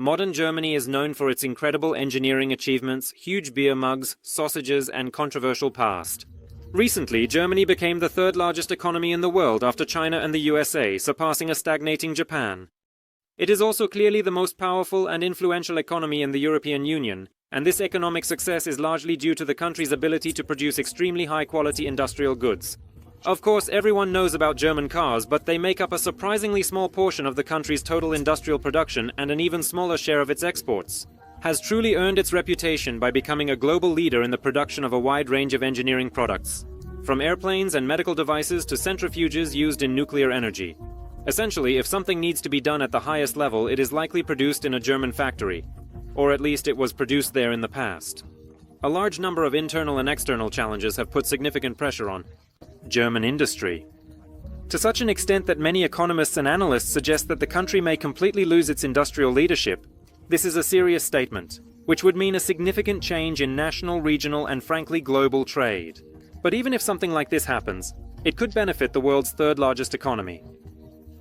Modern Germany is known for its incredible engineering achievements, huge beer mugs, sausages, and controversial past. Recently, Germany became the third largest economy in the world after China and the USA, surpassing a stagnating Japan. It is also clearly the most powerful and influential economy in the European Union, and this economic success is largely due to the country's ability to produce extremely high-quality industrial goods. Of course, everyone knows about German cars, but they make up a surprisingly small portion of the country's total industrial production and an even smaller share of its exports. Has truly earned its reputation by becoming a global leader in the production of a wide range of engineering products, from airplanes and medical devices to centrifuges used in nuclear energy. Essentially, if something needs to be done at the highest level, it is likely produced in a German factory, or at least it was produced there in the past. A large number of internal and external challenges have put significant pressure on German industry, to such an extent that many economists and analysts suggest that the country may completely lose its industrial leadership. This is a serious statement, which would mean a significant change in national, regional, and frankly global trade. But even if something like this happens, it could benefit the world's third largest economy.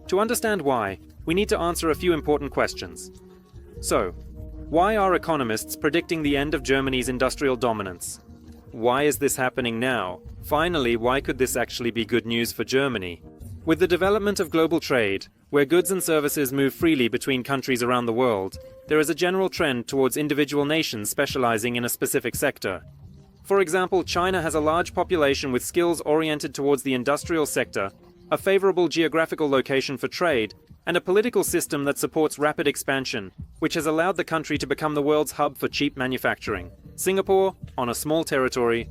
To understand why, we need to answer a few important questions. So, why are economists predicting the end of Germany's industrial dominance? Why is this happening now? Finally, why could this actually be good news for Germany? With the development of global trade, where goods and services move freely between countries around the world, there is a general trend towards individual nations specializing in a specific sector. For example, China has a large population with skills oriented towards the industrial sector, a favorable geographical location for trade, and a political system that supports rapid expansion, which has allowed the country to become the world's hub for cheap manufacturing. Singapore, on a small territory,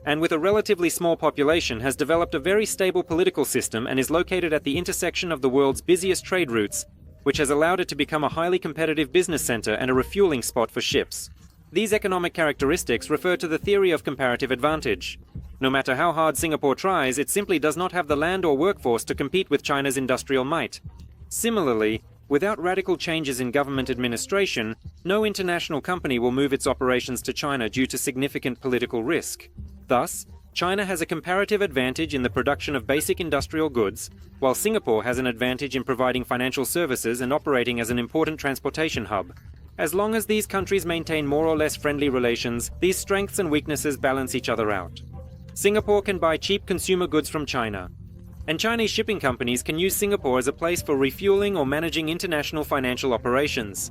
and with a relatively small population, has developed a very stable political system and is located at the intersection of the world's busiest trade routes, which has allowed it to become a highly competitive business center and a refueling spot for ships. These economic characteristics refer to the theory of comparative advantage. No matter how hard Singapore tries, it simply does not have the land or workforce to compete with China's industrial might. Similarly, without radical changes in government administration, no international company will move its operations to China due to significant political risk. Thus, China has a comparative advantage in the production of basic industrial goods, while Singapore has an advantage in providing financial services and operating as an important transportation hub. As long as these countries maintain more or less friendly relations, these strengths and weaknesses balance each other out. Singapore can buy cheap consumer goods from China, and Chinese shipping companies can use Singapore as a place for refueling or managing international financial operations.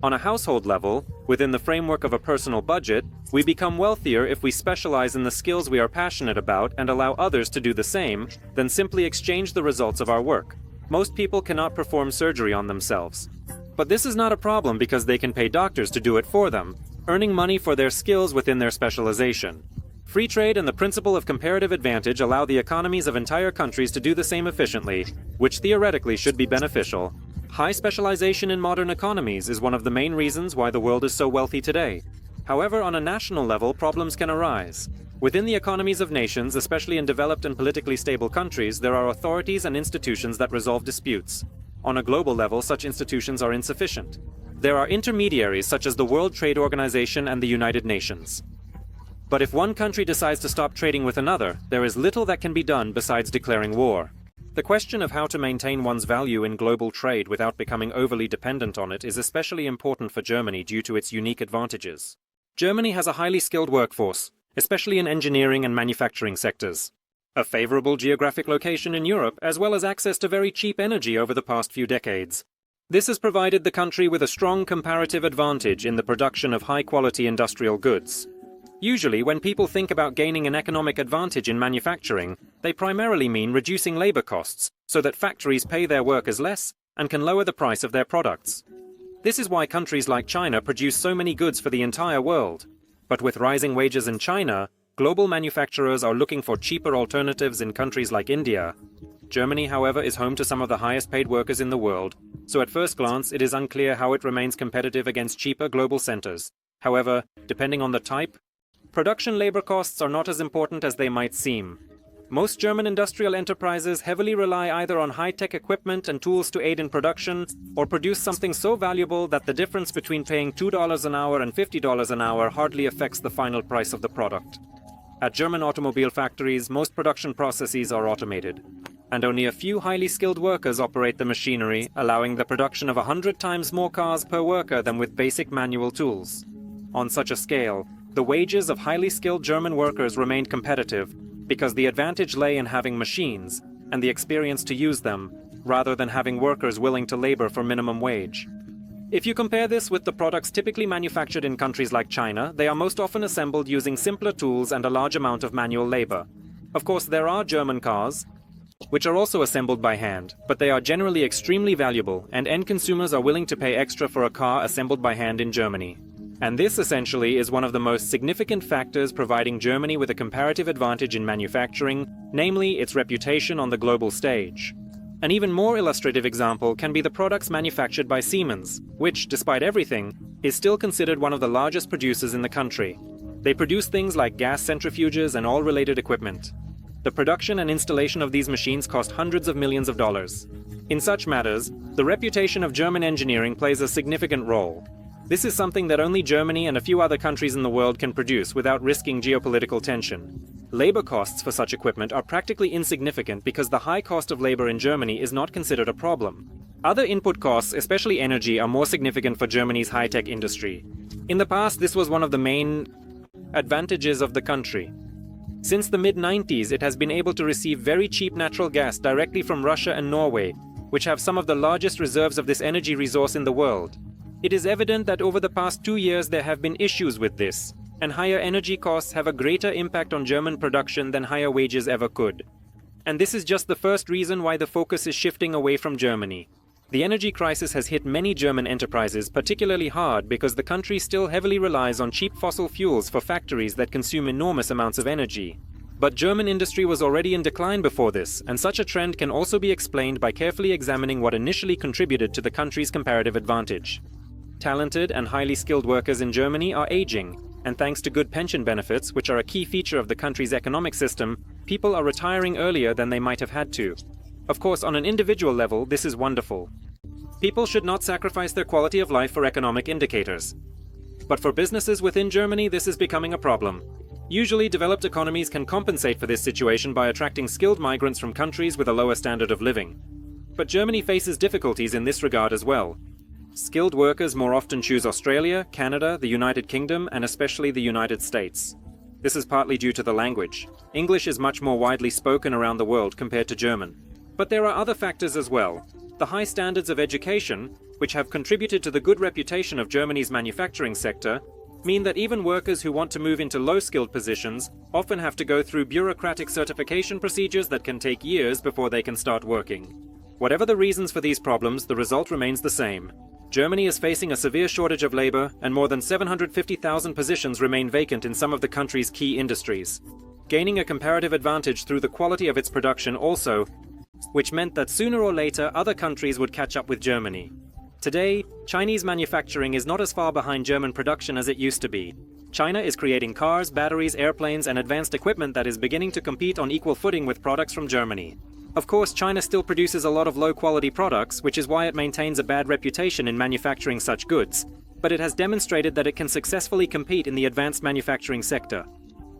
On a household level, within the framework of a personal budget, we become wealthier if we specialize in the skills we are passionate about and allow others to do the same, than simply exchange the results of our work. Most people cannot perform surgery on themselves. But this is not a problem because they can pay doctors to do it for them, earning money for their skills within their specialization. Free trade and the principle of comparative advantage allow the economies of entire countries to do the same efficiently, which theoretically should be beneficial. High specialization in modern economies is one of the main reasons why the world is so wealthy today. However, on a national level, problems can arise. Within the economies of nations, especially in developed and politically stable countries, there are authorities and institutions that resolve disputes. On a global level, such institutions are insufficient. There are intermediaries such as the World Trade Organization and the United Nations. But if one country decides to stop trading with another, there is little that can be done besides declaring war. The question of how to maintain one's value in global trade without becoming overly dependent on it is especially important for Germany due to its unique advantages. Germany has a highly skilled workforce, especially in engineering and manufacturing sectors. A favorable geographic location in Europe, as well as access to very cheap energy over the past few decades. This has provided the country with a strong comparative advantage in the production of high-quality industrial goods. Usually, when people think about gaining an economic advantage in manufacturing, they primarily mean reducing labor costs, so that factories pay their workers less and can lower the price of their products. This is why countries like China produce so many goods for the entire world. But with rising wages in China, global manufacturers are looking for cheaper alternatives in countries like India. Germany, however, is home to some of the highest paid workers in the world, so at first glance it is unclear how it remains competitive against cheaper global centers. However, depending on the type, production labor costs are not as important as they might seem. Most German industrial enterprises heavily rely either on high-tech equipment and tools to aid in production, or produce something so valuable that the difference between paying $2 an hour and $50 an hour hardly affects the final price of the product. At German automobile factories, most production processes are automated. and only a few highly skilled workers operate the machinery, allowing the production of 100 times more cars per worker than with basic manual tools. On such a scale, the wages of highly skilled German workers remained competitive because the advantage lay in having machines and the experience to use them, rather than having workers willing to labor for minimum wage. If you compare this with the products typically manufactured in countries like China, they are most often assembled using simpler tools and a large amount of manual labor. Of course, there are German cars, which are also assembled by hand, but they are generally extremely valuable, and end consumers are willing to pay extra for a car assembled by hand in Germany. And this essentially is one of the most significant factors providing Germany with a comparative advantage in manufacturing, namely its reputation on the global stage. An even more illustrative example can be the products manufactured by Siemens, which, despite everything, is still considered one of the largest producers in the country. They produce things like gas centrifuges and all related equipment. The production and installation of these machines cost hundreds of millions of dollars. In such matters, the reputation of German engineering plays a significant role. This is something that only Germany and a few other countries in the world can produce without risking geopolitical tension. Labor costs for such equipment are practically insignificant because the high cost of labor in Germany is not considered a problem. Other input costs, especially energy, are more significant for Germany's high-tech industry. In the past, this was one of the main advantages of the country. Since the mid-90s, it has been able to receive very cheap natural gas directly from Russia and Norway, which have some of the largest reserves of this energy resource in the world. It is evident that over the past 2 years there have been issues with this, and higher energy costs have a greater impact on German production than higher wages ever could. And this is just the first reason why the focus is shifting away from Germany. The energy crisis has hit many German enterprises particularly hard because the country still heavily relies on cheap fossil fuels for factories that consume enormous amounts of energy. But German industry was already in decline before this, and such a trend can also be explained by carefully examining what initially contributed to the country's comparative advantage. Talented and highly skilled workers in Germany are aging, and thanks to good pension benefits, which are a key feature of the country's economic system, people are retiring earlier than they might have had to. Of course, on an individual level, this is wonderful. People should not sacrifice their quality of life for economic indicators. But for businesses within Germany, this is becoming a problem. Usually, developed economies can compensate for this situation by attracting skilled migrants from countries with a lower standard of living. But Germany faces difficulties in this regard as well. Skilled workers more often choose Australia, Canada, the United Kingdom, and especially the United States. This is partly due to the language. English is much more widely spoken around the world compared to German. But there are other factors as well. The high standards of education, which have contributed to the good reputation of Germany's manufacturing sector, mean that even workers who want to move into low-skilled positions often have to go through bureaucratic certification procedures that can take years before they can start working. Whatever the reasons for these problems, the result remains the same. Germany is facing a severe shortage of labor, and more than 750,000 positions remain vacant in some of the country's key industries. Gaining a comparative advantage through the quality of its production also, which meant that sooner or later other countries would catch up with Germany. Today, Chinese manufacturing is not as far behind German production as it used to be. China is creating cars, batteries, airplanes, and advanced equipment that is beginning to compete on equal footing with products from Germany. Of course, China still produces a lot of low-quality products, which is why it maintains a bad reputation in manufacturing such goods, but it has demonstrated that it can successfully compete in the advanced manufacturing sector.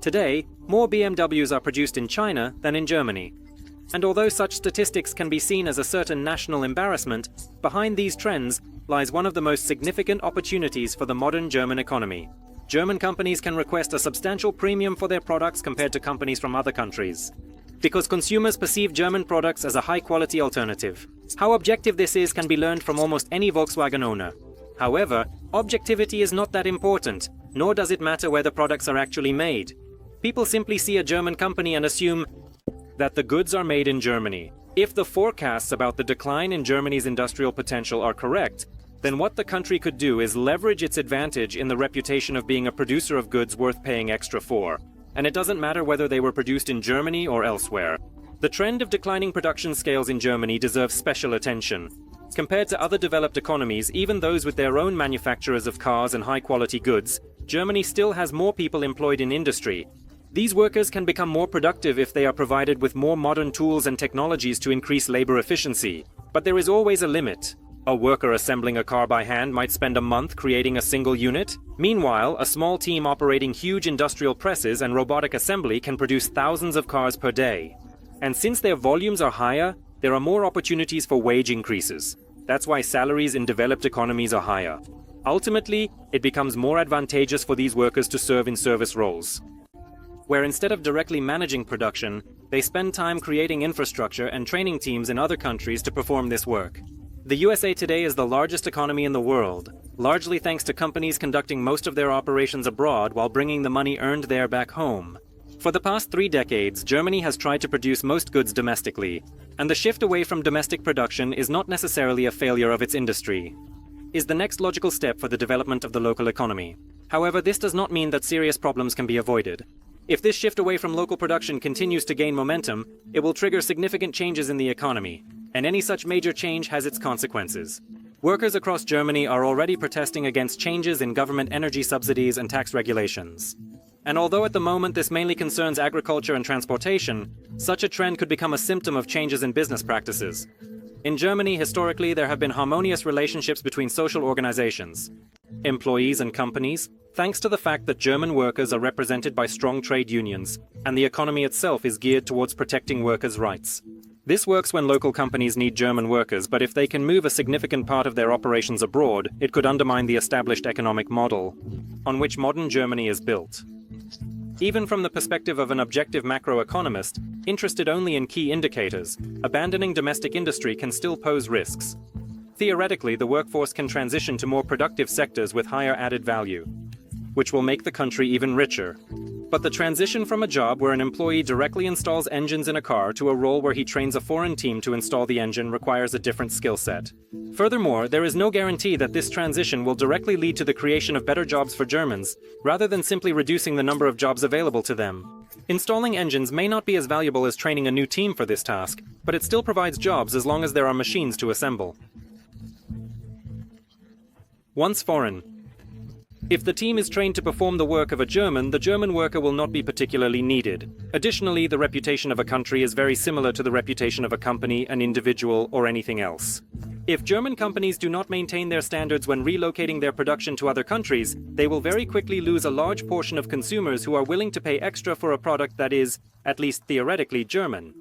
Today, more BMWs are produced in China than in Germany. And although such statistics can be seen as a certain national embarrassment, behind these trends lies one of the most significant opportunities for the modern German economy. German companies can request a substantial premium for their products compared to companies from other countries, because consumers perceive German products as a high-quality alternative. How objective this is can be learned from almost any Volkswagen owner. However, objectivity is not that important, nor does it matter where the products are actually made. People simply see a German company and assume that the goods are made in Germany. If the forecasts about the decline in Germany's industrial potential are correct, then what the country could do is leverage its advantage in the reputation of being a producer of goods worth paying extra for. And it doesn't matter whether they were produced in Germany or elsewhere. The trend of declining production scales in Germany deserves special attention. Compared to other developed economies, even those with their own manufacturers of cars and high-quality goods, Germany still has more people employed in industry. These workers can become more productive if they are provided with more modern tools and technologies to increase labor efficiency. But there is always a limit. A worker assembling a car by hand might spend a month creating a single unit. Meanwhile, a small team operating huge industrial presses and robotic assembly can produce thousands of cars per day. And since their volumes are higher, there are more opportunities for wage increases. That's why salaries in developed economies are higher. Ultimately, it becomes more advantageous for these workers to serve in service roles, where instead of directly managing production, they spend time creating infrastructure and training teams in other countries to perform this work. The USA today is the largest economy in the world, largely thanks to companies conducting most of their operations abroad while bringing the money earned there back home. For the past 3 decades, Germany has tried to produce most goods domestically, and the shift away from domestic production is not necessarily a failure of its industry. Is the next logical step for the development of the local economy. However, this does not mean that serious problems can be avoided. If this shift away from local production continues to gain momentum, it will trigger significant changes in the economy, and any such major change has its consequences. Workers across Germany are already protesting against changes in government energy subsidies and tax regulations. And although at the moment this mainly concerns agriculture and transportation, such a trend could become a symptom of changes in business practices. In Germany, historically, there have been harmonious relationships between social organizations, employees and companies, thanks to the fact that German workers are represented by strong trade unions, and the economy itself is geared towards protecting workers' rights. This works when local companies need German workers, but if they can move a significant part of their operations abroad, it could undermine the established economic model on which modern Germany is built. Even from the perspective of an objective macroeconomist, interested only in key indicators, abandoning domestic industry can still pose risks. Theoretically, the workforce can transition to more productive sectors with higher added value, which will make the country even richer. But the transition from a job where an employee directly installs engines in a car to a role where he trains a foreign team to install the engine requires a different skill set. Furthermore, there is no guarantee that this transition will directly lead to the creation of better jobs for Germans, rather than simply reducing the number of jobs available to them. Installing engines may not be as valuable as training a new team for this task, but it still provides jobs as long as there are machines to assemble. Once foreign. If the team is trained to perform the work of a German, the German worker will not be particularly needed. Additionally, the reputation of a country is very similar to the reputation of a company, an individual, or anything else. If German companies do not maintain their standards when relocating their production to other countries, they will very quickly lose a large portion of consumers who are willing to pay extra for a product that is, at least theoretically, German.